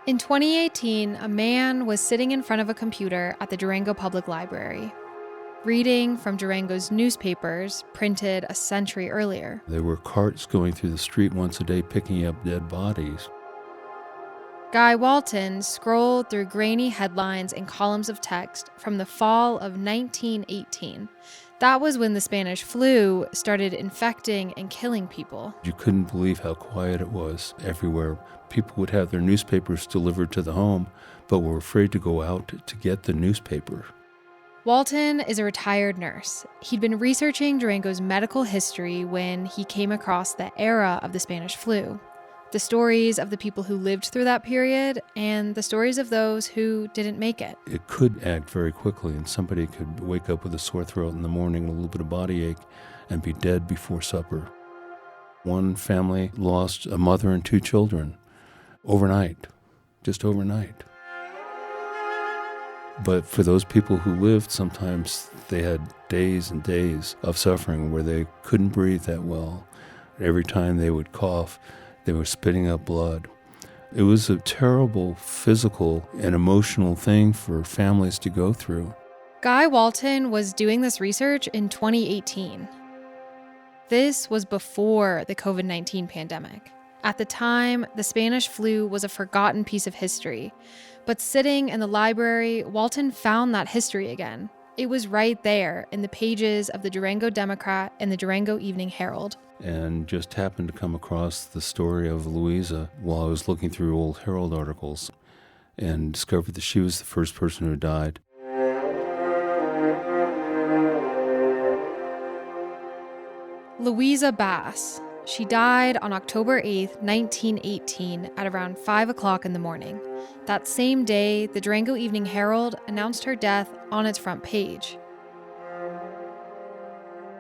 In 2018, a man was sitting in front of a computer at the Durango Public Library, reading from Durango's newspapers printed a century earlier. There were carts going through the street once a day picking up dead bodies. Guy Walton scrolled through grainy headlines and columns of text from the fall of 1918. That was when the Spanish flu started infecting and killing people. You couldn't believe how quiet it was everywhere. People would have their newspapers delivered to the home, but were afraid to go out to get the newspaper. Walton is a retired nurse. He'd been researching Durango's medical history when he came across the era of the Spanish flu. The stories of the people who lived through that period and the stories of those who didn't make it. It could act very quickly, and somebody could wake up with a sore throat in the morning, a little bit of body ache, and be dead before supper. One family lost a mother and 2 children overnight, just overnight. But for those people who lived, sometimes they had days and days of suffering where they couldn't breathe that well. Every time they would cough, they were spitting up blood. It was a terrible physical and emotional thing for families to go through. Guy Walton was doing this research in 2018. This was before the COVID-19 pandemic. At the time, the Spanish flu was a forgotten piece of history. But sitting in the library, Walton found that history again. It was right there in the pages of the Durango Democrat and the Durango Evening Herald. And just happened to come across the story of Louisa while I was looking through old Herald articles and discovered that she was the first person who died. Louisa Bass. She died on October 8th, 1918 at around 5 o'clock in the morning. That same day, the Durango Evening Herald announced her death on its front page.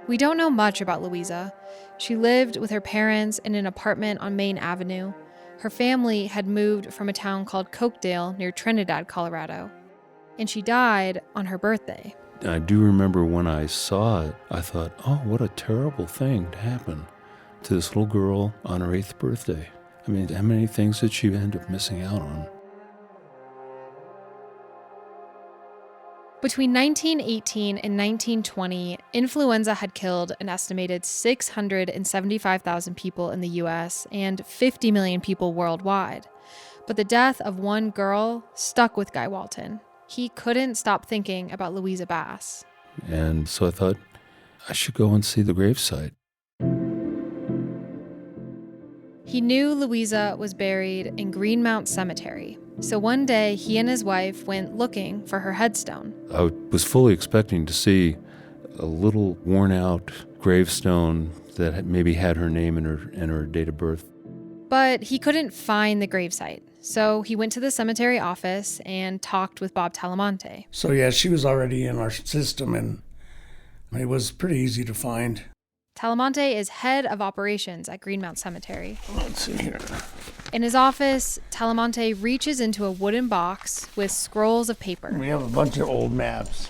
We don't know much about Louisa. She lived with her parents in an apartment on Main Avenue. Her family had moved from a town called Cokedale near Trinidad, Colorado. And she died on her birthday. I do remember when I saw it, I thought, oh, what a terrible thing to happen to this little girl on her 8th birthday. I mean, how many things did she end up missing out on? Between 1918 and 1920, influenza had killed an estimated 675,000 people in the US and 50 million people worldwide. But the death of one girl stuck with Guy Walton. He couldn't stop thinking about Louisa Bass. And so I thought, I should go and see the gravesite. He knew Louisa was buried in Greenmount Cemetery. So one day, he and his wife went looking for her headstone. I was fully expecting to see a little worn-out gravestone that maybe had her name and her date of birth. But he couldn't find the gravesite. So he went to the cemetery office and talked with Bob Talamonte. So yeah, she was already in our system, and it was pretty easy to find. Talamonte is head of operations at Greenmount Cemetery. Let's see here. In his office, Talamonte reaches into a wooden box with scrolls of paper. We have a bunch of old maps.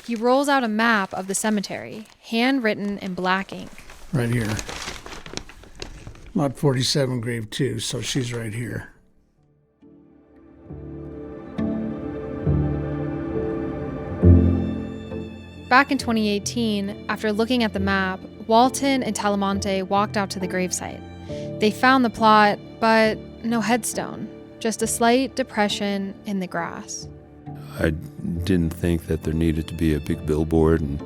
He rolls out a map of the cemetery, handwritten in black ink. Right here. Lot 47, grave 2, so she's right here. Back in 2018, after looking at the map, Walton and Talamonte walked out to the gravesite. They found the plot, but no headstone, just a slight depression in the grass. I didn't think that there needed to be a big billboard and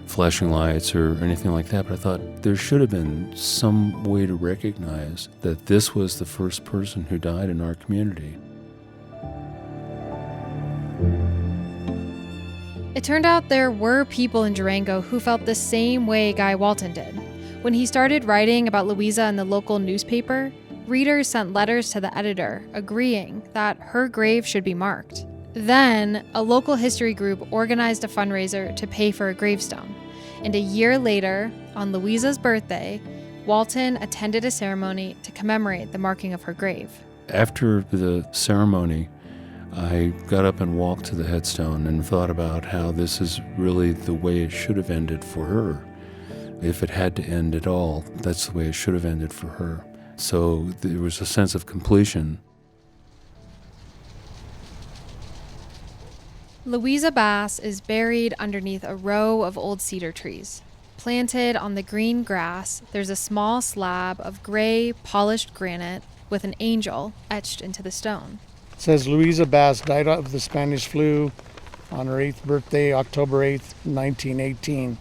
flashing lights or anything like that, but I thought there should have been some way to recognize that this was the first person who died in our community. It turned out there were people in Durango who felt the same way Guy Walton did. When he started writing about Louisa in the local newspaper, readers sent letters to the editor agreeing that her grave should be marked. Then, a local history group organized a fundraiser to pay for a gravestone. And a year later, on Louisa's birthday, Walton attended a ceremony to commemorate the marking of her grave. After the ceremony, I got up and walked to the headstone and thought about how this is really the way it should have ended for her. If it had to end at all, that's the way it should have ended for her. So there was a sense of completion. Louisa Bass is buried underneath a row of old cedar trees. Planted on the green grass, there's a small slab of gray, polished granite with an angel etched into the stone. It says Louisa Bass died of the Spanish flu on her 8th birthday, October 8th, 1918.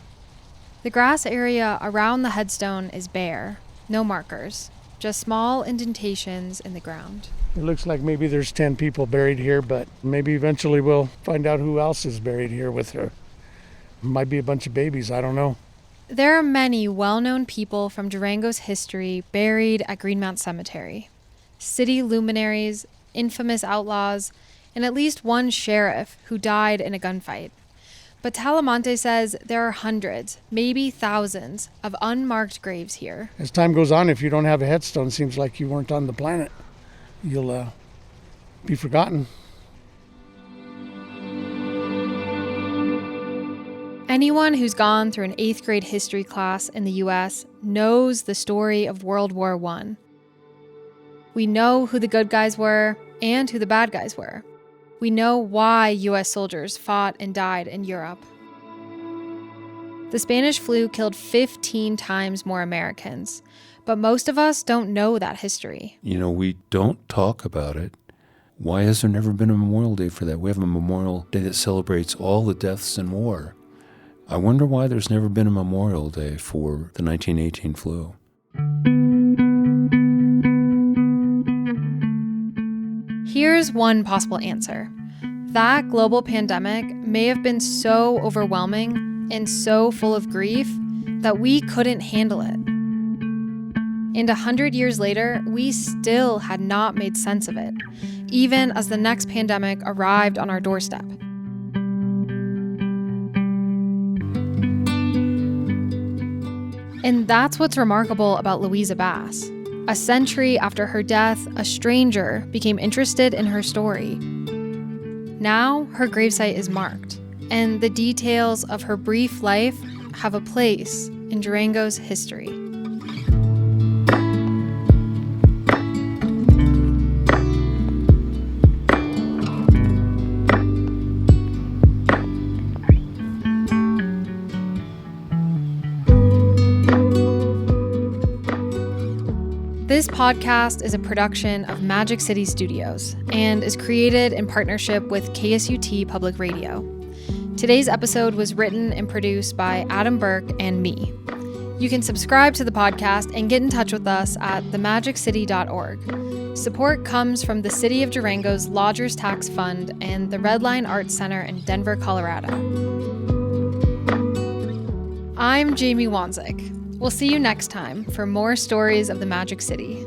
The grass area around the headstone is bare, no markers, just small indentations in the ground. It looks like maybe there's 10 people buried here, but maybe eventually we'll find out who else is buried here with her. Might be a bunch of babies, I don't know. There are many well-known people from Durango's history buried at Greenmount Cemetery. City luminaries, infamous outlaws, and at least one sheriff who died in a gunfight. But Talamonte says there are hundreds, maybe thousands, of unmarked graves here. As time goes on, if you don't have a headstone, it seems like you weren't on the planet. You'll be forgotten. Anyone who's gone through an 8th grade history class in the U.S. knows the story of World War I. We know who the good guys were and who the bad guys were. We know why U.S. soldiers fought and died in Europe. The Spanish flu killed 15 times more Americans, but most of us don't know that history. We don't talk about it. Why has there never been a Memorial Day for that? We have a Memorial Day that celebrates all the deaths in war. I wonder why there's never been a Memorial Day for the 1918 flu. Here's one possible answer. That global pandemic may have been so overwhelming and so full of grief that we couldn't handle it. And 100 years later, we still had not made sense of it, even as the next pandemic arrived on our doorstep. And that's what's remarkable about Louisa Bass. A century after her death, a stranger became interested in her story. Now, her gravesite is marked, and the details of her brief life have a place in Durango's history. This podcast is a production of Magic City Studios and is created in partnership with KSUT Public Radio. Today's episode was written and produced by Adam Burke and me. You can subscribe to the podcast and get in touch with us at themagiccity.org. Support comes from the City of Durango's Lodgers Tax Fund and the Red Line Arts Center in Denver, Colorado. I'm Jamie Wanzek. We'll see you next time for more stories of the Magic City.